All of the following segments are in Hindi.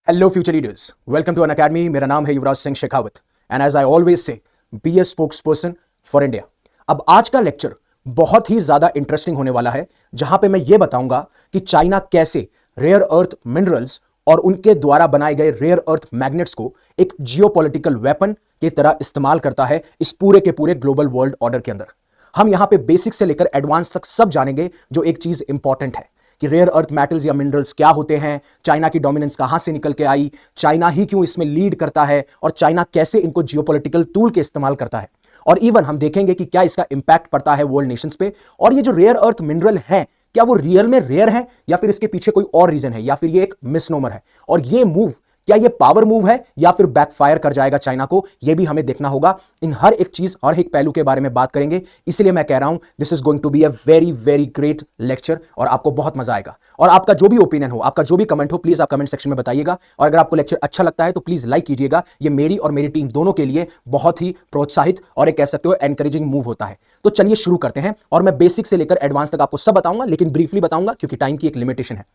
Hello future leaders, welcome to Unacademy. मेरा नाम है Yuvraj Singh Shekhawat and as I always say be a spokesperson for India. अब आज का लेक्चर बहुत ही ज्यादा इंटरेस्टिंग होने वाला है, जहां पे मैं ये बताऊंगा कि चाइना कैसे रेयर अर्थ मिनरल्स और उनके द्वारा बनाए गए रेयर अर्थ मैग्नेट्स को एक जियोपॉलिटिकल वेपन की तरह इस्तेमाल करता है इस पूरे के पूरे ग्लोबल वर्ल्ड ऑर्डर के अंदर। हम यहां पे बेसिक से लेकर एडवांस तक सब जानेंगे। जो एक चीज इंपॉर्टेंट है कि रेयर अर्थ मेटल्स या मिनरल्स क्या होते हैं, चाइना की डोमिनेंस कहां से निकल के आई, चाइना ही क्यों इसमें लीड करता है और चाइना कैसे इनको जियोपॉलिटिकल टूल के इस्तेमाल करता है। और इवन हम देखेंगे कि क्या इसका इंपैक्ट पड़ता है वर्ल्ड नेशंस पे। और ये जो रेयर अर्थ मिनरल है, क्या वो रियल में रेयर है या फिर इसके पीछे कोई और रीजन है या फिर ये एक मिसनोमर है। और ये मूव क्या ये पावर मूव है या फिर बैकफायर कर जाएगा चाइना को, ये भी हमें देखना होगा। इन हर एक चीज और एक पहलू के बारे में बात करेंगे। इसलिए मैं कह रहा हूं this is going to be a very very great lecture और आपको बहुत मजा आएगा। और आपका जो भी ओपिनियन हो, आपका जो भी कमेंट हो, प्लीज आप कमेंट सेक्शन में बताइएगा। और अगर आपको लेक्चर अच्छा लगता है तो प्लीज लाइक कीजिएगा। ये मेरी और मेरी टीम दोनों के लिए बहुत ही प्रोत्साहित और एक कह सकते हो एनकरेजिंग मूव होता है। तो चलिए शुरू करते हैं और मैं बेसिक से लेकर एडवांस तक आपको सब बताऊंगा, लेकिन ब्रीफली बताऊंगा क्योंकि टाइम की एक लिमिटेशन है।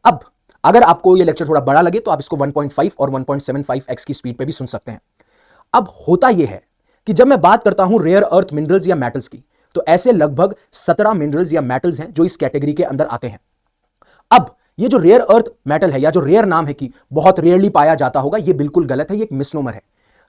अब अगर आपको यह लेक्चर थोड़ा बड़ा लगे तो आप इसको 1.5 और 1.75x की स्पीड पे भी सुन सकते हैं। अब होता यह है कि जब मैं बात करता हूं रेयर अर्थ मिनरल्स या मेटल्स की, तो ऐसे लगभग 17 मिनरल्स या मेटल्स हैं जो इस कैटेगरी के अंदर आते हैं। अब ये जो रेयर अर्थ मेटल है या जो रेयर नाम है कि बहुत रेयरली पाया जाता होगा, ये बिल्कुल गलत है। ये एक मिसनोमर है।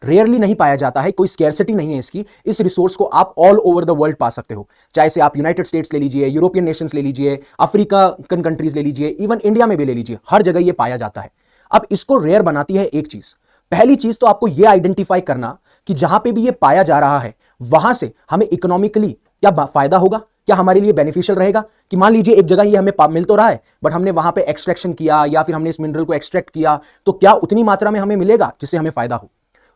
रेयरली नहीं पाया जाता है, कोई स्कैरसिटी नहीं है इसकी। इस रिसोर्स को आप ऑल ओवर द वर्ल्ड पा सकते हो, चाहे से आप यूनाइटेड स्टेट्स ले लीजिए, यूरोपियन नेशंस ले लीजिए, अफ्रीकन कंट्रीज ले लीजिए, इवन इंडिया में भी ले लीजिए, हर जगह ये पाया जाता है। अब इसको रेयर बनाती है एक चीज। पहली चीज तो आपको यह आइडेंटिफाई करना कि जहां पे भी ये पाया जा रहा है वहां से हमें इकोनॉमिकली क्या फायदा होगा, क्या हमारे लिए बेनिफिशियल रहेगा। कि मान लीजिए एक जगह ये हमें मिल तो रहा है, बट हमने वहां पे एक्सट्रैक्शन किया या फिर हमने इस मिनरल को एक्सट्रैक्ट किया, तो क्या उतनी मात्रा में हमें मिलेगा जिससे हमें फायदा हो।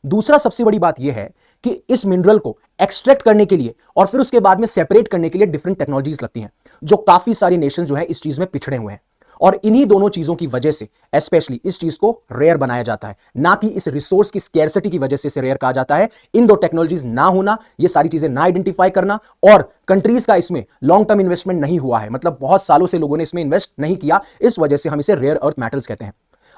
दूसरा सबसे बड़ी बात यह है कि इस मिनरल को एक्सट्रैक्ट करने के लिए और फिर उसके बाद में सेपरेट करने के लिए डिफरेंट टेक्नोलॉजीज लगती हैं, जो काफी सारे नेशन जो है इस चीज में पिछड़े हुए हैं। और इन्हीं दोनों चीजों की वजह से स्पेशली इस चीज को रेयर बनाया जाता है, ना कि इस रिसोर्स की स्कैरसिटी की वजह से इसे रेयर कहा जाता है। इन दो टेक्नोलॉजीज ना होना, ये सारी चीजें ना आइडेंटिफाई करना, और कंट्रीज का इसमें लॉन्ग टर्म इन्वेस्टमेंट नहीं हुआ है, मतलब बहुत सालों से लोगों ने इसमें इन्वेस्ट नहीं किया, इस वजह से हम इसे रेयर अर्थ मेटल्स कहते हैं।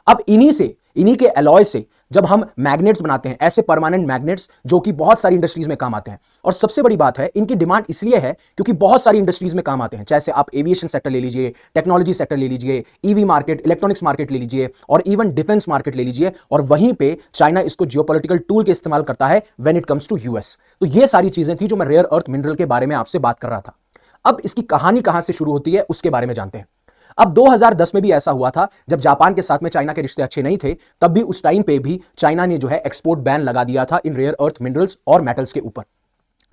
अब इन्हीं के अलॉय से जब हम मैग्नेट्स बनाते हैं, ऐसे परमानेंट मैग्नेट्स जो कि बहुत सारी इंडस्ट्रीज में काम आते हैं। और सबसे बड़ी बात है, इनकी डिमांड इसलिए है क्योंकि बहुत सारी इंडस्ट्रीज में काम आते हैं, चाहे आप एविएशन सेक्टर ले लीजिए, टेक्नोलॉजी सेक्टर ले लीजिए, ईवी मार्केट, इलेक्ट्रॉनिक्स मार्केट ले लीजिए, और इवन डिफेंस मार्केट ले लीजिए। और वहीं पे चाइना इसको जियोपॉलिटिकल टूल के इस्तेमाल करता है when it comes to US. तो ये सारी चीजें थी जो मैं रेयर अर्थ मिनरल के बारे में आपसे बात कर रहा था। अब इसकी कहानी कहां से शुरू होती है उसके बारे में जानते हैं। अब 2010 में भी ऐसा हुआ था, जब जापान के साथ में चाइना के रिश्ते अच्छे नहीं थे, तब भी उस टाइम पे भी चाइना ने जो है एक्सपोर्ट बैन लगा दिया था इन रेयर अर्थ मिनरल्स और मेटल्स के ऊपर।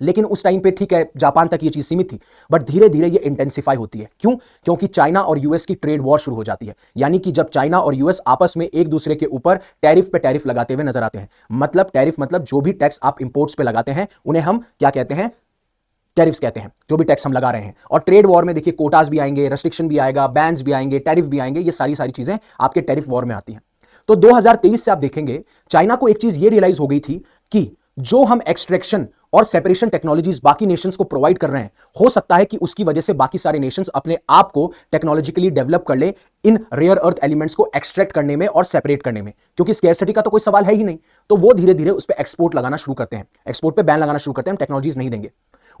लेकिन उस टाइम पे ठीक है, जापान तक ये चीज सीमित थी, बट धीरे धीरे ये इंटेंसिफाई होती है। क्यों? क्योंकि चाइना और यूएस की ट्रेड वॉर शुरू हो जाती है। यानी कि जब चाइना और यूएस आपस में एक दूसरे के ऊपर टैरिफ पे टैरिफ लगाते हुए नजर आते हैं। मतलब टैरिफ मतलब जो भी टैक्स आप इंपोर्ट्स पे लगाते हैं उन्हें हम क्या कहते हैं? टैरिफ्स कहते हैं, जो भी टैक्स हम लगा रहे हैं। और ट्रेड वॉर में देखिए कोटास भी आएंगे, रेस्ट्रिक्शन भी आएगा, बैन्स भी आएंगे, टैरिफ भी आएंगे, ये सारी सारी चीजें आपके टैरिफ वॉर में आती हैं। तो 2023 से आप देखेंगे चाइना को एक चीज ये रियलाइज हो गई थी कि जो हम एक्सट्रैक्शन और सेपरेशन टेक्नोलॉजीज बाकी नेशंस को प्रोवाइड कर रहे हैं, हो सकता है कि उसकी वजह से बाकी सारे नेशंस अपने आप को टेक्नोलॉजिकली डेवलप कर ले इन रेयर अर्थ एलिमेंट्स को एक्सट्रैक्ट करने में और सेपरेट करने में, क्योंकि स्कैरसिटी का तो कोई सवाल है ही नहीं। तो वो धीरे धीरे उस पर एक्सपोर्ट लगाना शुरू करते हैं, एक्सपोर्ट पे बैन लगाना शुरू करते हैं, हम टेक्नोलॉजीज नहीं देंगे।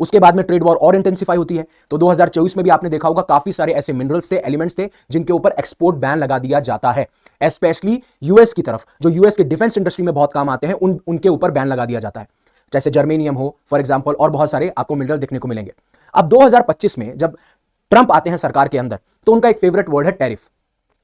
उसके बाद में ट्रेड वॉर और इंटेंसिफाई होती है। तो 2024 में भी आपने देखा होगा काफी सारे ऐसे मिनरल्स थे, एलिमेंट्स थे, जिनके ऊपर एक्सपोर्ट बैन लगा दिया जाता है। स्पेशली यूएस की तरफ, जो यूएस के डिफेंस इंडस्ट्री में बहुत काम आते हैं, उनके ऊपर बैन लगा दिया जाता है, जैसे जर्मेनियम हो फॉर एग्जांपल, और बहुत सारे आपको मिनरल देखने को मिलेंगे। अब 2025 में जब ट्रंप आते हैं सरकार के अंदर, तो उनका एक फेवरेट वर्ड है टैरिफ,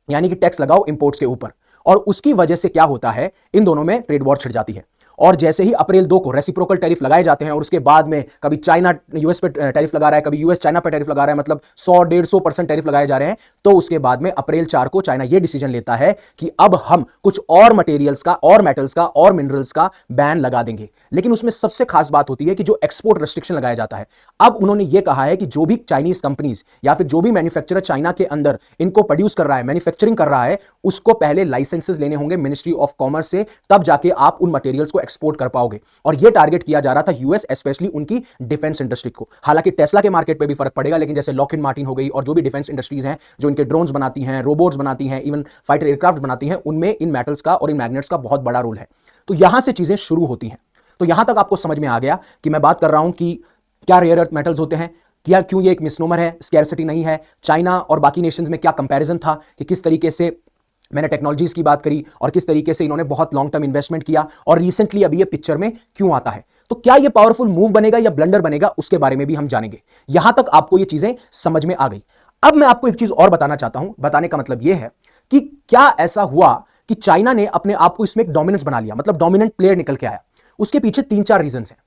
यानी कि टैक्स लगाओ इंपोर्ट्स के ऊपर। और उसकी वजह से क्या होता है, इन दोनों में ट्रेड वॉर छिड़ जाती है। और जैसे ही अप्रैल 2 को रेसिप्रोकल टैरिफ लगाए जाते हैं, और उसके बाद में कभी चाइना यूएस पे टैरिफ लगा रहा है, कभी यूएस चाइना पे टैरिफ लगा रहा है, मतलब 100-150% टैरिफ लगाए जा रहे हैं। तो उसके बाद में अप्रैल 4 को चाइना ये डिसीजन लेता है कि अब हम कुछ और मटेरियल्स का और मेटल्स का और मिनरल्स का बैन लगा देंगे। लेकिन उसमें सबसे खास बात होती है कि जो एक्सपोर्ट रेस्ट्रिक्शन लगाया जाता है, अब उन्होंने ये कहा है कि जो भी चाइनीज कंपनीज या फिर जो भी मैन्युफैक्चरर चाइना के अंदर इनको प्रोड्यूस कर रहा है, मैन्युफैक्चरिंग कर रहा है, उसको पहले लाइसेंसेस लेने होंगे मिनिस्ट्री ऑफ कॉमर्स से, तब जाके आप उन मटेरियल्स को एक्सपोर्ट कर पाओगे। और ये टारगेट किया जा रहा था यूएस, स्पेशली उनकी डिफेंस इंडस्ट्री को। हालांकि टेस्ला के मार्केट पे भी फर्क पड़ेगा, लेकिन जैसे लॉकहीड मार्टिन हो गई और जो भी डिफेंस इंडस्ट्रीज हैं जो इनके ड्रोन्स बनाती हैं, रोबोट्स बनाती हैं, इवन फाइटर एयरक्राफ्ट बनाती हैं, उनमें इन मेटल्स का और इन मैग्नेट्स का बहुत बड़ा रोल है। तो यहां से चीजें शुरू होती हैं। तो यहां तक आपको समझ में आ गया कि मैं बात कर रहा हूं कि क्या रेयर अर्थ मेटल्स होते हैं, क्या क्यों ये एक मिसनोमर है, स्कैरसिटी नहीं है, चाइना और बाकी नेशंस में क्या कंपैरिजन था, कि किस तरीके से मैंने टेक्नोलॉजीज की बात करी और किस तरीके से इन्होंने बहुत लॉन्ग टर्म इन्वेस्टमेंट किया, और रिसेंटली अभी ये पिक्चर में क्यों आता है। तो क्या ये पावरफुल मूव बनेगा या ब्लंडर बनेगा, उसके बारे में भी हम जानेंगे। यहां तक आपको ये चीजें समझ में आ गई। अब मैं आपको एक चीज और बताना चाहता हूं। बताने का मतलब यह है कि क्या ऐसा हुआ कि चाइना ने अपने आप को इसमें एक डोमिनेंस बना लिया, मतलब डोमिनेंट प्लेयर निकल के आया। उसके पीछे 3-4 रीजन हैं।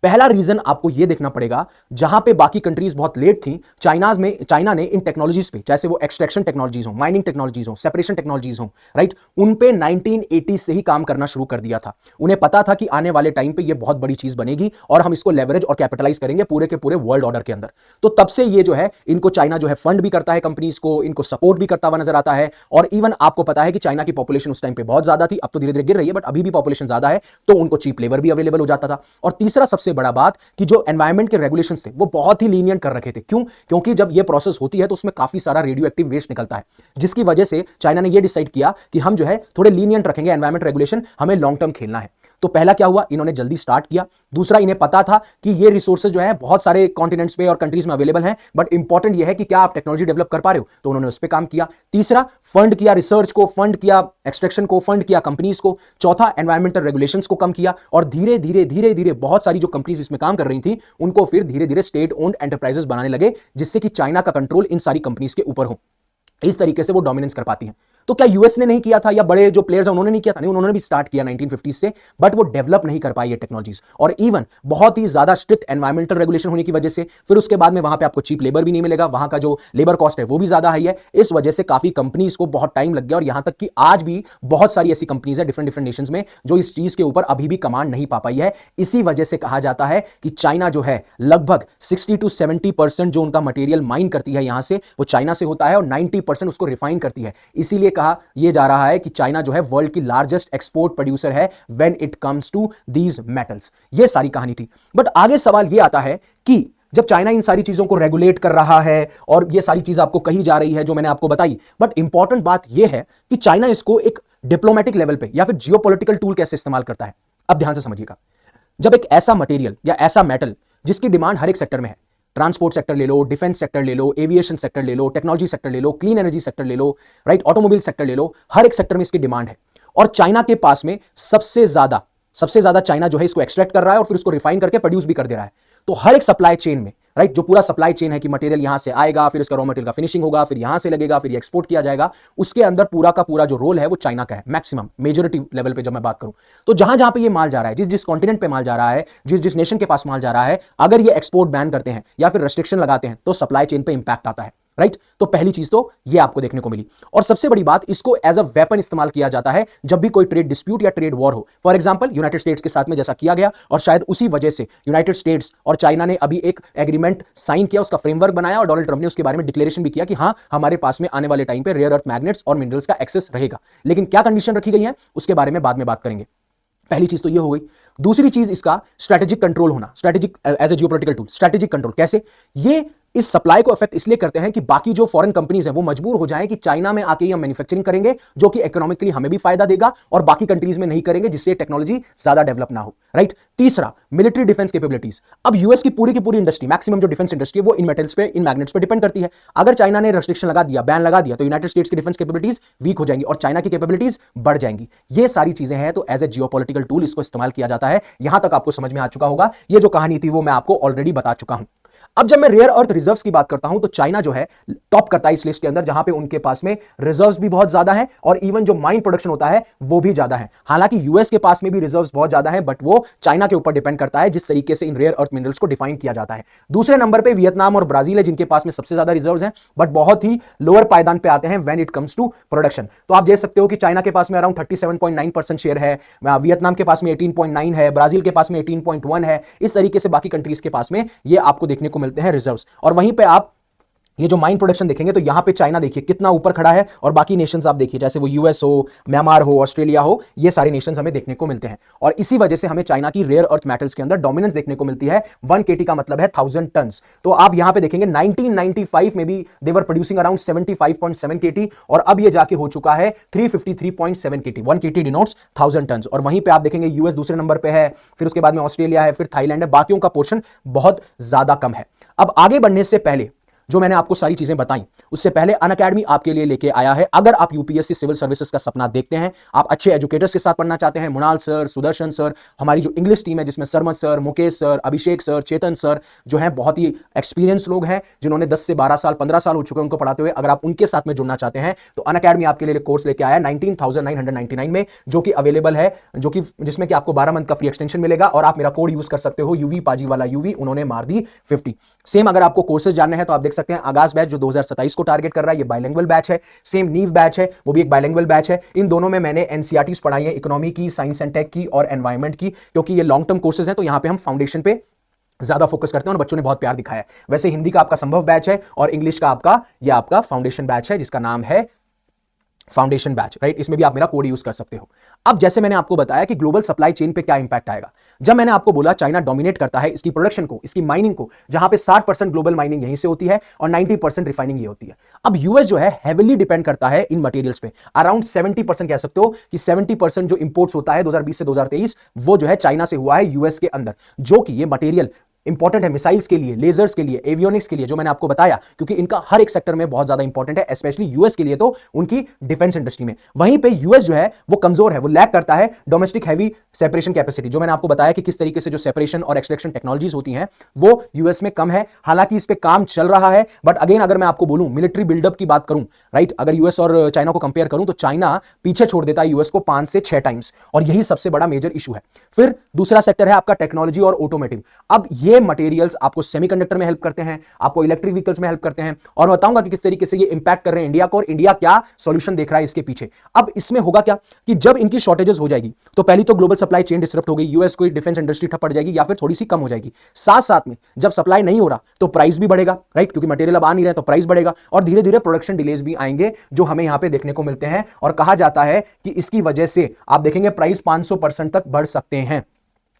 पहला रीजन आपको यह देखना पड़ेगा, जहां पे बाकी कंट्रीज बहुत लेट थी, चाइना ने इन टेक्नोलॉजीज पे, चाहे वो एक्सट्रैक्शन टेक्नोलॉजीज हो, माइनिंग टेक्नोलॉजीज हो, सेपरेशन टेक्नोलॉजीज हो, राइट, उन पे 1980 से ही काम करना शुरू कर दिया था। उन्हें पता था कि आने वाले टाइम पे ये बहुत बड़ी चीज बनेगी और हम इसको लेवरेज और कैपिटलाइज करेंगे पूरे के पूरे वर्ल्ड ऑर्डर के अंदर। तो तब से ये जो है, इनको चाइना जो है फंड भी करता है कंपनीज को, इनको सपोर्ट भी करता हुआ नजर आता है। और इवन आपको पता है कि चाइना की पॉपुलेशन उस टाइम पे बहुत ज्यादा थी, अब तो धीरे धीरे गिर रही है, बट अभी भी पॉपुलेशन ज्यादा है, तो उनको चीप लेबर भी अवेलेबल हो जाता था। और तीसरा सबसे बड़ा बात कि जो एनवायरमेंट के रेगुलेशंस थे वो बहुत ही लीनियंट कर रखे थे। क्यों? क्योंकि जब ये प्रोसेस होती है तो उसमें काफी सारा रेडियो एक्टिव वेस्ट निकलता है, जिसकी वजह से चाइना ने ये डिसाइड किया कि हम जो है थोड़े लीनियंट रखेंगे एनवायरमेंट रेगुलेशन, हमें लॉन्ग टर्म खेलना है। तो पहला क्या हुआ, इन्होंने जल्दी स्टार्ट किया। दूसरा, इन्हें पता था कि ये रिसोर्सेज जो है बहुत सारे कॉन्टिनेंट्स पे और कंट्रीज में अवेलेबल हैं, बट इंपॉर्टेंट ये है कि क्या आप टेक्नोलॉजी डेवलप कर पा रहे हो, तो उन्होंने उस पर काम किया। तीसरा, फंड किया रिसर्च को, फंड किया एक्सट्रैक्शन को, फंड किया कंपनीज को। चौथा, एनवायरमेंटल रेगुलेशंस को कम किया। और धीरे धीरे धीरे धीरे बहुत सारी जो कंपनीज इसमें काम कर रही थी, उनको फिर धीरे धीरे स्टेट ओन्ड एंटरप्राइजेस बनाने लगे, जिससे कि चाइना का कंट्रोल इन सारी कंपनीज के ऊपर हो। इस तरीके से वो डोमिनेंस कर पाती हैं। तो क्या यूएस ने नहीं किया था, या बड़े जो प्लेयर्स हैं उन्होंने नहीं किया था? नहीं, उन्होंने भी स्टार्ट किया 1950 से, बट वो डेवलप नहीं कर पाई ये टेक्नोलॉजीज। और इवन बहुत ही ज्यादा स्ट्रिक्ट एनवायरमेंटल रेगुलेशन होने की वजह से फिर उसके बाद में वहां पे आपको चीप लेबर भी नहीं मिलेगा, वहां का जो लेबर कॉस्ट है वो भी ज्यादा हाई है। इस वजह से काफी कंपनीज को बहुत टाइम लग गया, और यहां तक कि आज भी बहुत सारी ऐसी कंपनीज है डिफरेंट डिफरेंट नेशंस में जो इस चीज के ऊपर अभी भी कमांड नहीं पा पाई है। इसी वजह से कहा जाता है कि चाइना जो है लगभग 60 से 70% जो उनका मटेरियल माइन करती है यहां से, वो चाइना से होता है, और 90% उसको रिफाइन करती है। इसीलिए कहा यह जा रहा है कि चाइना जो है वर्ल्ड की लार्जेस्ट एक्सपोर्ट प्रोड्यूसर है when it comes to these metals. यह सारी कहानी थी। बट आगे सवाल यह आता है कि जब चाइना इन सारी चीजों को रेगुलेट कर रहा है और यह सारी चीज आपको कही जा रही है जो मैंने आपको बताई, बट इंपॉर्टेंट बात यह है कि चाइना इसको एक डिप्लोमेटिक लेवल पे या फिर जियोपॉलिटिकल टूल कैसे इस्तेमाल करता है। अब ध्यान से समझिएगा, जब एक ऐसा मटेरियल या ऐसा मेटल जिसकी डिमांड हर एक सेक्टर में है, ट्रांसपोर्ट सेक्टर ले लो, डिफेंस सेक्टर ले लो, एविएशन सेक्टर ले लो, टेक्नोलॉजी सेक्टर ले लो, क्लीन एनर्जी सेक्टर ले लो, राइट, ऑटोमोबाइल सेक्टर ले लो, हर एक सेक्टर में इसकी डिमांड है। और चाइना के पास में सबसे ज्यादा चाइना जो है इसको एक्सट्रैक्ट कर रहा है और फिर उसको रिफाइन करके प्रोड्यूस भी कर दे रहा है। तो हर एक सप्लाई चेन में, राइट, जो पूरा सप्लाई चेन है कि मटेरियल यहां से आएगा, फिर इसका रॉ मटेरियल का फिनिशिंग होगा, फिर यहां से लगेगा, फिर एक्सपोर्ट किया जाएगा, उसके अंदर पूरा का पूरा जो रोल है वो चाइना का है। मैक्सिमम मेजॉरिटी लेवल पे जब मैं बात करूं, तो जहां जहां पे ये माल जा रहा है, जिस जिस कॉन्टिनेंट पे माल जा रहा है, जिस जिस नेशन के पास माल जा रहा है, अगर ये एक्सपोर्ट बैन करते हैं या फिर रेस्ट्रिक्शन लगाते हैं तो सप्लाई चेन पे इंपैक्ट आता है, राइट। तो पहली चीज तो ये आपको देखने को मिली। और सबसे बड़ी बात, इसको एज अ वेपन इस्तेमाल किया जाता है जब भी कोई ट्रेड डिस्प्यूट या ट्रेड वॉर हो। फॉर एग्जांपल यूनाइटेड स्टेट्स के साथ में जैसा किया गया, और शायद उसी वजह से यूनाइटेड स्टेट्स और चाइना ने अभी एक एग्रीमेंट साइन किया, उसका फ्रेमवर्क बनाया, और डोनाल्ड ट्रंप ने उसके बारे में डिक्लेरेशन भी किया कि हां, हमारे पास में आने वाले टाइम पे रेयर अर्थ मैग्नेट्स और मिनरल्स का एक्सेस रहेगा। लेकिन क्या कंडीशन रखी गई है उसके बारे में बाद में बात करेंगे। पहली चीज तो ये हो गई। दूसरी चीज इसका स्ट्रेटेजिक कंट्रोल होना, strategic as a geopolitical tool. Strategic control कैसे? ये इस सप्लाई को अफेक्ट इसलिए करते हैं कि बाकी जो फॉरेन कंपनीज हैं वो मजबूर हो जाएं कि चाइना में आके हम मैन्युफैक्चरिंग करेंगे, जो कि इकोनॉमिकली हमें भी फायदा देगा, और बाकी कंट्रीज में नहीं करेंगे, जिससे टेक्नोलॉजी ज्यादा डेवलप ना हो, राइट। तीसरा, मिलिट्री डिफेंस कैपेबिलिटीज। अब यूएस की पूरी इंडस्ट्री, मैक्सिमम जो डिफेंस इंडस्ट्री है वो इन मेटल्स पे, इन मैग्नेट्स पे डिपेंड करती है। अगर चाइना ने रेस्ट्रिक्शन लगा दिया, बैन लगा दिया, तो यूनाइटेड स्टेट्स की डिफेंस कैपेबिलिटीज वीक हो जाएंगी और चाइना की कैपेबिलिटीज बढ़ जाएंगी। ये सारी चीजें हैं, तो एज ए जियोपॉलिटिकल टूल इसको इस्तेमाल किया जाता है। यहां तक आपको समझ में आ चुका होगा। ये जो कहानी थी वो मैं आपको ऑलरेडी बता चुका हूं। अब जब मैं रेयर अर्थ रिजर्व्स की बात करता हूं, तो चाइना जो है टॉप करता है इस लिस्ट के अंदर, जहां पे उनके पास में रिजर्व्स भी बहुत ज्यादा है और इवन जो माइन प्रोडक्शन होता है वो भी ज्यादा है। हालांकि यूएस के पास में भी रिजर्व्स बहुत ज्यादा है, बट वो चाइना के ऊपर डिपेंड करता है जिस तरीके से इन रेयर अर्थ मिनरल्स को डिफाइन किया जाता है। दूसरे नंबर पे वियतनाम और ब्राजील है, जिनके पास में सबसे ज्यादा रिजर्व्स हैं, बट बहुत ही लोअर पायदान पे आते हैं when it comes to production. तो आप देख सकते हो कि चाइना के पास में अराउंड 37.9% शेयर है, वियतनाम के पास में 18.9 है, ब्राजील के पास में 18.1 है। इस तरीके से बाकी कंट्रीज के पास में ये आपको देखने को मिलते हैं रिजर्व्स। और वहीं पे आप ये जो माइन प्रोडक्शन देखेंगे तो यहां पे चाइना देखिए कितना ऊपर खड़ा है, और बाकी नेशंस आप देखिए जैसे वो यूएस हो, म्यांमार हो, ऑस्ट्रेलिया हो, ये सारे नेशंस हमें देखने को मिलते हैं। और इसी वजह से हमें चाइना की रेयर अर्थ मेटल्स के अंदर डोमिनेंस देखने को मिलती है। 1 केटी का मतलब है 1000 टन्स। तो आप यहां पे देखेंगे 1995 में भी दे वर प्रोड्यूसिंग अराउंड 75.7 केटी, और अब ये जाके हो चुका है 353.7 केटी। 1 केटी डिनोट्स 1000 टन्स। और वहीं पे आप देखेंगे यूएस दूसरे नंबर पे है, फिर उसके बाद में ऑस्ट्रेलिया है, फिर थाईलैंड है, बाकियों का पोर्शन बहुत ज्यादा कम है। अब आगे बढ़ने से पहले जो मैंने आपको सारी चीजें बताई, उससे पहले अनअकैडमी आपके लिए लेके आया है। अगर आप यूपीएससी सिविल सर्विसेज का सपना देखते हैं, आप अच्छे एजुकेटर्स के साथ पढ़ना चाहते हैं, मुनाल सर, सुदर्शन सर, हमारी जो इंग्लिश टीम है जिसमें सरमत सर, मुकेश सर, अभिषेक सर, चेतन सर जो हैं बहुत ही एक्सपीरियंस लोग हैं, जिन्होंने 10 से 12 साल 15 साल हो चुके हैं उनको पढ़ाते हुए, अगर आप उनके साथ में जुड़ना चाहते हैं तो अनअकैडमी आपके लिए कोर्स लेके आया है 19,999 में, जो कि अवेलेबल है, जो कि जिसमें कि आपको 12 मंथ का फ्री एक्सटेंशन मिलेगा, और आप मेरा कोड यूज कर सकते हो यूवी पाजी वाला यूवी, उन्होंने मार दी 50। सेम अगर आपको कोर्सेज जानने हैं तो आप देख सकते हैं आगाज बैच जो 2027 को टारगेट कर रहा है, ये बाइलिंगुअल बैच है। सेम नीव बैच है, वो भी एक बाइलिंगुअल बैच है। इन दोनों में मैंने एनसीईआरटीज पढ़ाई है, इकोनॉमी की, साइंस एंड टेक की और एनवायरमेंट की, क्योंकि ये लॉन्ग टर्म कोर्सेज हैं तो यहां पे हम फाउंडेशन पे ज्यादा फोकस करते हैं और बच्चों ने बहुत प्यार दिखाया है। वैसे हिंदी का आपका संभव बैच है और इंग्लिश का आपका फाउंडेशन बैच है जिसका नाम है फाउंडेशन बैच, राइट। इसमें भी आप मेरा कोड यूज कर सकते हो। अब जैसे मैंने आपको बताया कि ग्लोबल सप्लाई चेन पे क्या इंपैक्ट आएगा, जब मैंने आपको बोला चाइना डोमिनेट करता है इसकी प्रोडक्शन को, इसकी माइनिंग को, जहां पे 60% ग्लोबल माइनिंग यहीं से होती है और 90% रिफाइनिंग ये होती है। अब यूएस जो है हेविली डिपेंड करता है इन मटेरियल्स पे, अराउंड 70% कह सकते हो कि 70% जो इंपोर्ट्स होता है 2020 से 2023 वो जो है चाइना से हुआ है यूएस के अंदर, जो कि ये मटेरियल इंपॉर्टेंट है मिसाइल्स के लिए, लेजर्स के लिए, एवियोनिक्स के लिए, जो मैंने आपको बताया, क्योंकि इनका हर एक सेक्टर में बहुत ज्यादा इंपॉर्टेंट है, स्पेशली यूएस के लिए तो उनकी डिफेंस इंडस्ट्री में। वहीं पे यूएस जो है वो कमजोर है, वो लैक करता है डोमेस्टिक हैवी सेपरेशन कैपेसिटी, जो मैंने आपको बताया कि किस तरीके से जो सेपरेशन और एक्सट्रैक्शन टेक्नोलॉजीज होती हैं वो यूएस में कम है। हालांकि इस पे काम चल रहा है, बट अगेन अगर मैं आपको बोलूं मिलिट्री बिल्डअप की बात करूं, राइट, अगर यूएस और चाइना को कंपेयर करूं तो चाइना पीछे छोड़ देता है यूएस को 5 से 6 टाइम्स, और यही सबसे बड़ा मेजर इशू है। फिर दूसरा सेक्टर है आपका टेक्नोलॉजी और ऑटोमेटिव। अब ये मटेरियल्स आपको सेमीकंडक्टर में हेल्प करते हैं, आपको इलेक्ट्रिक व्हीकल्स में हेल्प करते हैं, और बताऊंगा कि किस तरीके से ये इंपैक्ट कर रहे हैं इंडिया को और इंडिया क्या सॉल्यूशन देख रहा है इसके पीछे। अब इसमें होगा क्या कि जब इनकी शॉर्टेजेस हो जाएगी तो पहली तो ग्लोबल सप्लाई चेन डिसरप्ट होगी, यूएस को डिफेंस इंडस्ट्री ठप पड़ जाएगी या फिर थोड़ी सी कम हो जाएगी। साथ साथ में जब सप्लाई नहीं हो रहा तो प्राइस भी बढ़ेगा, राइट, क्योंकि मटेरियल अब आ नहीं रहे तो प्राइस बढ़ेगा, और धीरे धीरे प्रोडक्शन डिलेज भी आएंगे जो हमें यहां पे देखने को मिलते हैं, और कहा जाता है कि इसकी वजह से आप देखेंगे प्राइस 500% तक बढ़ सकते हैं,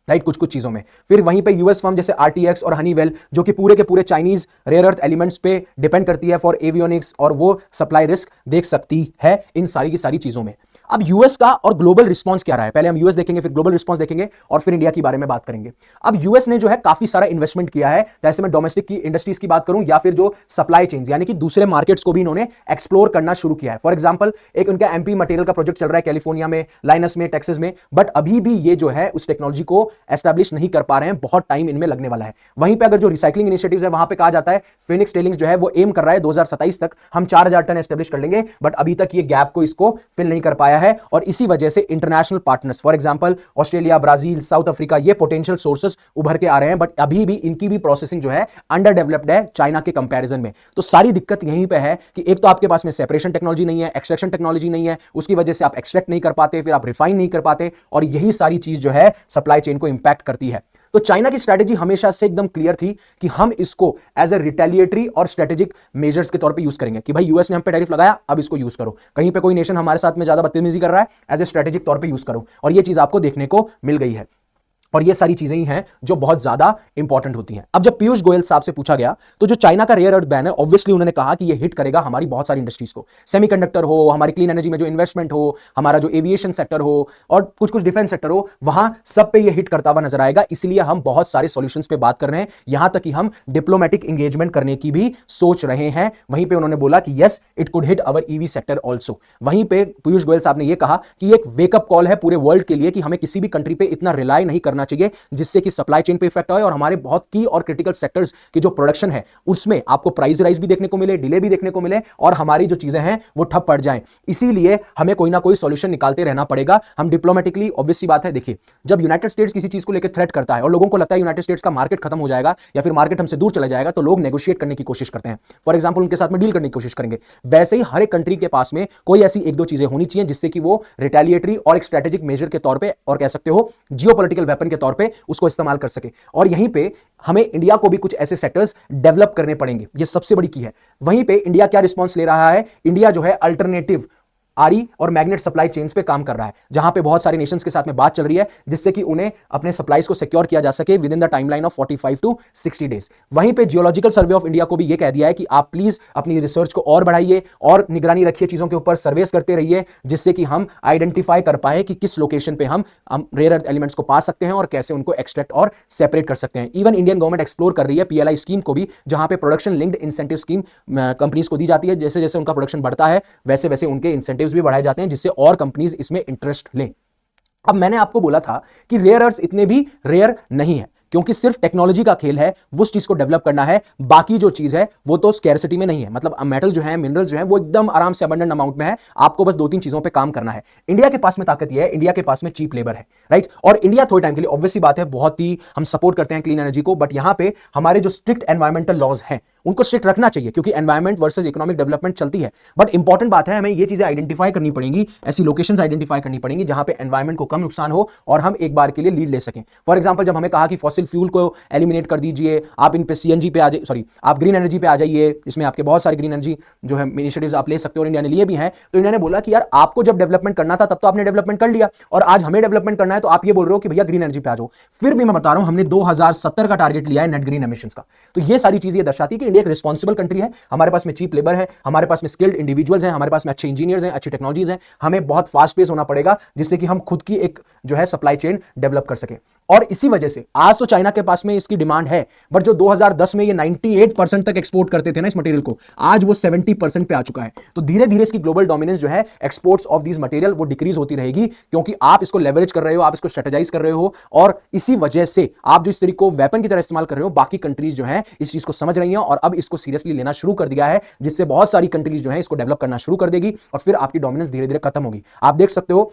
राइट, कुछ कुछ चीजों में। फिर वहीं पे यूएस फर्म जैसे आरटीएक्स और हनीवेल जो कि पूरे के पूरे चाइनीज रेयर अर्थ एलिमेंट्स पे डिपेंड करती है फॉर एवियोनिक्स, और वो सप्लाई रिस्क देख सकती है इन सारी की सारी चीजों में। अब यूएस का और ग्लोबल रिस्पांस क्या रहा है, पहले हम यूएस देखेंगे, फिर ग्लोबल रिस्पांस देखेंगे, और फिर इंडिया के बारे में बात करेंगे। अब यूएस ने जो है काफी सारा इन्वेस्टमेंट किया है, जैसे मैं डोमेस्टिक की इंडस्ट्रीज की बात करूं या फिर जो सप्लाई चेन यानी कि दूसरे मार्केट्स को भी इन्होंने एक्सप्लोर करना शुरू किया है। फॉर एग्जांपल एक उनका एमपी मटेरियल का प्रोजेक्ट चल रहा है कैलिफोर्निया में, लाइनस में, टेक्सास में, बट अभी भी ये जो है उस टेक्नोलॉजी को एस्टैब्लिश नहीं कर पा रहे हैं, बहुत टाइम इनमें लगने वाला है। वहीं पे अगर जो रिसाइकलिंग इनिशिएटिव्स है वहां पे कहा जाता है फिनिक्स टेलिंग्स जो है वो एम कर रहा है 2027 तक हम 4000 टन एस्टैब्लिश कर लेंगे, बट अभी तक ये गैप को इसको फिल नहीं कर पाया है, और इसी जैसे international partners for example Australia, Brazil, south Africa, ये पोटेंशियल सोर्सेस उभर के आ रहे हैं, बट अभी भी इनकी भी प्रोसेसिंग जो है अंडर डेवलप्ड है चाइना के कंपैरिजन में। तो सारी दिक्कत यहीं पे है कि एक तो आपके पास में सेपरेशन टेक्नोलॉजी नहीं है, एक्सट्रैक्शन टेक्नोलॉजी नहीं है, उसकी वजह से आप एक्सट्रैक्ट नहीं कर पाते, फिर आप रिफाइन नहीं कर पाते, और यही सारी चीज जो है सप्लाई चेन को इंपैक्ट करती है। तो चाइना की स्ट्रैटेजी हमेशा से एकदम क्लियर थी कि हम इसको एज ए रिटेलिएटरी और स्ट्रेटेजिक मेजर्स के तौर पे यूज करेंगे, कि भाई यूएस ने हम पे टैरिफ लगाया, अब इसको यूज करो, कहीं पे कोई नेशन हमारे साथ में ज्यादा बदतमीजी कर रहा है, एज ए स्ट्रेटेजिक तौर पे यूज करो, और ये चीज आपको देखने को मिल गई है। और ये सारी चीजें ही हैं जो बहुत ज्यादा इंपॉर्टेंट होती हैं। अब जब पीयूष गोयल साहब से पूछा गया तो जो चाइना का रेयर अर्थ बैन है, ऑब्वियसली उन्होंने कहा कि ये हिट करेगा हमारी बहुत सारी इंडस्ट्रीज को, सेमीकंडक्टर हो, हमारी क्लीन एनर्जी में जो इन्वेस्टमेंट हो, हमारा जो एविएशन सेक्टर हो, और कुछ कुछ डिफेंस सेक्टर हो, वहां सब पे ये हिट करता हुआ नजर आएगा। इसलिए हम बहुत सारे सॉल्यूशंस पे बात कर रहे हैं, यहां तक कि हम डिप्लोमेटिक एंगेजमेंट करने की भी सोच रहे हैं। वहीं पे उन्होंने बोला कि yes it could hit our EV sector also. वहीं पे पीयूष गोयल साहब ने यह कहा कि एक वेकअप कॉल है पूरे वर्ल्ड के लिए कि हमें किसी भी कंट्री पे इतना रिलाय नहीं करना चाहिए जिससे कि सप्लाई चेन पे इफेक्ट आए और हमारे बहुत की और क्रिटिकल सेक्टर्स की जो प्रोडक्शन है उसमें आपको प्राइस राइज भी देखने को मिले, डिले भी देखने को मिले, और हमारी जो चीजें हैं वो ठप पड़ जाएं। इसीलिए हमें कोई ना कोई सॉल्यूशन निकालते रहना पड़ेगा। हम डिप्लोमेटिकली, ऑब्वियस सी बात है, देखिए जब यूनाइटेड स्टेट्स किसी चीज को लेकर थ्रेट करता है और लोगों को लगता है यूनाइटेड स्टेट्स का मार्केट खत्म हो जाएगा या फिर मार्केट हमसे दूर चला जाएगा, तो लोग नेगोशिएट करने की कोशिश करते हैं, फॉर एग्जांपल उनके साथ में डील करने की कोशिश करेंगे। वैसे ही हर एक कंट्री के पास में कोई ऐसी एक दो चीजें होनी चाहिए जिससे कि वो रिटेलिएटरी और एक स्ट्रेटेजिक मेजर के तौर पे, और कह सकते हो जियोपॉलिटिकल वेपन वेपन के तौर पे उसको इस्तेमाल कर सके। और यहीं पे हमें इंडिया को भी कुछ ऐसे सेक्टर्स डेवलप करने पड़ेंगे, ये सबसे बड़ी की है। वहीं पे इंडिया क्या रिस्पॉन्स ले रहा है? इंडिया जो है अल्टरनेटिव आरी और मैग्नेट सप्लाई चेन्स पे काम कर रहा है, जहां पे बहुत सारे नेशंस के साथ में बात चल रही है जिससे कि उन्हें अपने सप्लाईज को सिक्योर किया जा सके within the timeline of 45 to 60 days. वहीं पे जियोलॉजिकल सर्वे ऑफ इंडिया को भी ये कह दिया है कि आप प्लीज अपनी रिसर्च को और बढ़ाइए और निगरानी रखिए चीजों के ऊपर, सर्वेस करते रहिए, जिससे कि हम आइडेंटिफाई कर पाए कि किस लोकेशन पे हम रेयर अर्थ एलिमेंट्स को पा सकते हैं और कैसे उनको एक्सट्रैक्ट और सेपरेट कर सकते हैं। इवन इंडियन गवर्नमेंट एक्सप्लोर कर रही है पीएलआई स्कीम को भी, जहां पे production linked incentive scheme companies को दी जाती है। जैसे जैसे उनका प्रोडक्शन बढ़ता है वैसे वैसे उनके इंसेंटिव्स भी बढ़ाए जाते हैं, जिससे और कंपनीज इसमें इंटरेस्ट लें। अब मैंने आपको बोला था कि रेयर अर्थ इतने भी रेयर नहीं है, क्योंकि सिर्फ टेक्नोलॉजी का खेल है, वो उस चीज को डेवलप करना है, बाकी जो चीज है वो तो स्कैरसिटी में नहीं है। मतलब मेटल जो है, मिनरल जो है, वो एकदम आराम से अबंडेंट अमाउंट में है, आपको बस 2-3 चीजों पे काम करना है। इंडिया के पास में ताकत ये है, इंडिया के पास में चीप लेबर है, राइट। और इंडिया थोड़े टाइम के लिए, ऑब्वियसली बात है, बहुत ही हम सपोर्ट करते हैं क्लीन एनर्जी को, बट यहां पे हमारे जो स्ट्रिक्ट एनवायरमेंटल लॉज हैं उनको स्ट्रिक्ट रखना चाहिए, क्योंकि एनवायरमेंट वर्सेस इकोनॉमिक डेवलपमेंट चलती है। बट इंपॉर्टेंट बात है, हमें ये चीजें आइडेंटिफाई करनी पड़ेंगी, ऐसी लोकेशंस आइडेंटिफाई करनी पड़ेंगी जहां पे एनवायरमेंट को कम नुकसान हो और हम एक बार के लिए लीड ले सकें। फॉर एग्जांपल, जब हमें कहा कि फॉसिल फ्यूल को एलिमिनेट कर दीजिए, आप इन पे सीएनजी पे आ जाइए, सॉरी आप ग्रीन एनर्जी पे आ जाइए, इसमें आपके बहुत सारे ग्रीन एनर्जी जो है इनिशिएटिव्स आप ले सकते हो और इंडिया ने लिए भी हैं। तो इंडिया ने बोला कि यार आपको जब डेवलपमेंट करना था तब तो आपने डेवलपमेंट कर लिया, और आज हमें डेवलपमेंट करना है तो आप ये बोल रहे हो कि भैया ग्रीन एनर्जी पे आ जाओ। फिर भी मैं बता रहा हूं, हमने 2070 का टारगेट लिया है नेट ग्रीन एमिशंस का। तो ये सारी चीजें दर्शाती है कि इंडिया एक रिस्पॉन्सिबल कंट्री है, हमारे पास में चीप लेबर है, हमारे पास में स्किल्ड इंडिविजुअल्स हैं, हमारे पास में अच्छे इंजीनियर्स हैं, अच्छी टेक्नोलॉजीज हैं। हमें बहुत फास्ट पेस होना पड़ेगा जिससे कि हम खुद की एक जो है सप्लाई चेन डेवलप कर सके। और इसी वजह से आज तो चाइना के पास में इसकी डिमांड है, बट जो 2010 में ये 98% तक एक्सपोर्ट करते थे ना इस मटेरियल को, आज वो 70% पे आ चुका है। तो धीरे धीरे इसकी ग्लोबल डोमिनेंस जो है एक्सपोर्ट्स ऑफ दीज मटेरियल वो डिक्रीज होती रहेगी, क्योंकि आप इसको लेवरेज कर रहे हो, आप इसको स्ट्रेटेजाइज कर रहे हो, और इसी वजह से आप जो इस तरीके को वेपन की तरह इस्तेमाल कर रहे हो, बाकी कंट्रीज जो है इस चीज को समझ रही हैं और अब इसको सीरियसली लेना शुरू कर दिया है, जिससे बहुत सारी कंट्रीज जो है इसको डेवलप करना शुरू कर देगी और फिर आपकी डोमिनेंस धीरे धीरे खत्म होगी। आप देख सकते हो,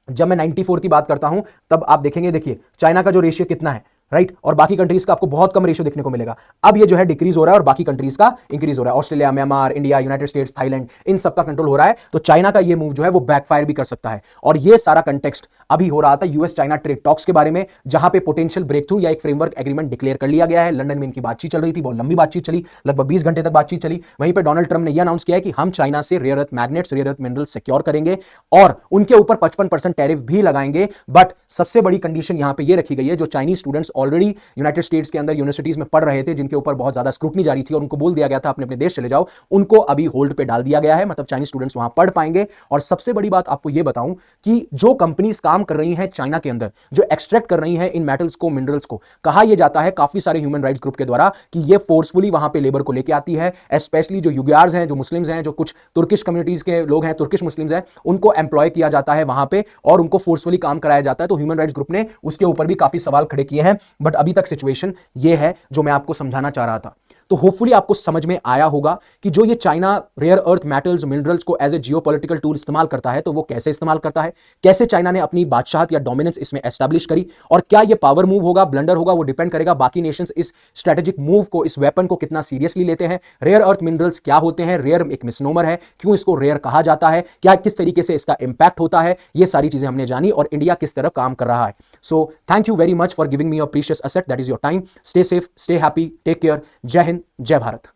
जब मैं 94 की बात करता हूं तब आप देखेंगे, देखिए चाइना का जो रेशियो कितना है, राइट, और बाकी कंट्रीज का आपको बहुत कम रेशियो देखने को मिलेगा। अब ये जो है डिक्रीज हो रहा है और बाकी कंट्रीज का इंक्रीज हो रहा है। Australia, Myanmar, India, United States, Thailand, इन सब का कंट्रोल हो रहा है। तो चाइना का ये मूव जो है वो बैकफायर भी कर सकता है। और ये सारा कंटेक्स्ट अभी हो रहा था यूएस चाइना ट्रेड टॉक्स के बारे में, जहां पे पोटेंशियल ब्रेक थ्रू या एक फ्रेमवर्क एग्रीमेंट डिक्लेयर कर लिया गया है। लंदन में इनकी बातचीत चल रही थी, बहुत लंबी बातचीत चली, लगभग 20 घंटे तक बातचीत चली। वहीं पर डोनाल्ड ट्रंप ने यह अनाउंस किया है कि हम चाइना से rare earth magnets, rare earth mineral secure करेंगे और उनके ऊपर 55% टैरिफ भी लगाएंगे। बट सबसे बड़ी कंडीशन यहां पे ये रखी गई है, जो Chinese students already United states के अंदर यूनिवर्सिटीज में पढ़ रहे थे, जिनके ऊपर बहुत ज्यादा स्क्रूटनी जारी थी और उनको बोल दिया गया था अपने अपने देश चले जाओ, उनको अभी होल्ड पे डाल दिया गया है। मतलब चाइनीज स्टूडेंट्स वहां पढ़ पाएंगे। और सबसे बड़ी बात आपको यह बताऊं कि जो कंपनीज काम कर रही हैं चाइना के अंदर, जो एक्सट्रैक्ट कर रही हैं इन मेटल्स को, मिनरल्स को, कहा यह जाता है काफी सारे ह्यूमन राइट्स ग्रुप के द्वारा कि यह फोर्सफुली वहां पे लेबर को लेके आती है। स्पेशली जो युग्यार्स हैं, जो मुस्लिम्स हैं, जो कुछ तुर्किश कम्युनिटीज के लोग हैं, तुर्किश मुस्लिम्स हैं, उनको एम्प्लॉय किया जाता है वहां पे और उनको फोर्सफुली काम कराया जाता है। तो ह्यूमन राइट्स ग्रुप ने उसके ऊपर भी काफी सवाल खड़े किए हैं। बट अभी तक सिचुएशन यह है जो मैं आपको समझाना चाह रहा था। तो होपफुली आपको समझ में आया होगा कि जो ये China rare earth metals, minerals को एज ए जियोपॉलिटिकल टूल इस्तेमाल करता है, तो वो कैसे इस्तेमाल करता है, कैसे चाइना ने अपनी बादशाहत या डोमिनेंस इसमें एस्टैब्लिश करी, और क्या ये पावर मूव होगा, ब्लंडर होगा, वो डिपेंड करेगा बाकी नेशंस इस स्ट्रेटेजिक मूव को, इस वेपन को कितना सीरियसली लेते हैं। रेयर अर्थ मिनरल्स क्या होते हैं, रेयर एक मिसनोमर है, क्यों इसको रेयर कहा जाता है, क्या किस तरीके से इसका इंपैक्ट होता है, ये सारी चीजें हमने जानी और इंडिया किस तरफ काम कर रहा है। So thank you very much for giving me your precious asset, that is your time. Stay safe, stay happy, take care. जय हिंद, जय भारत।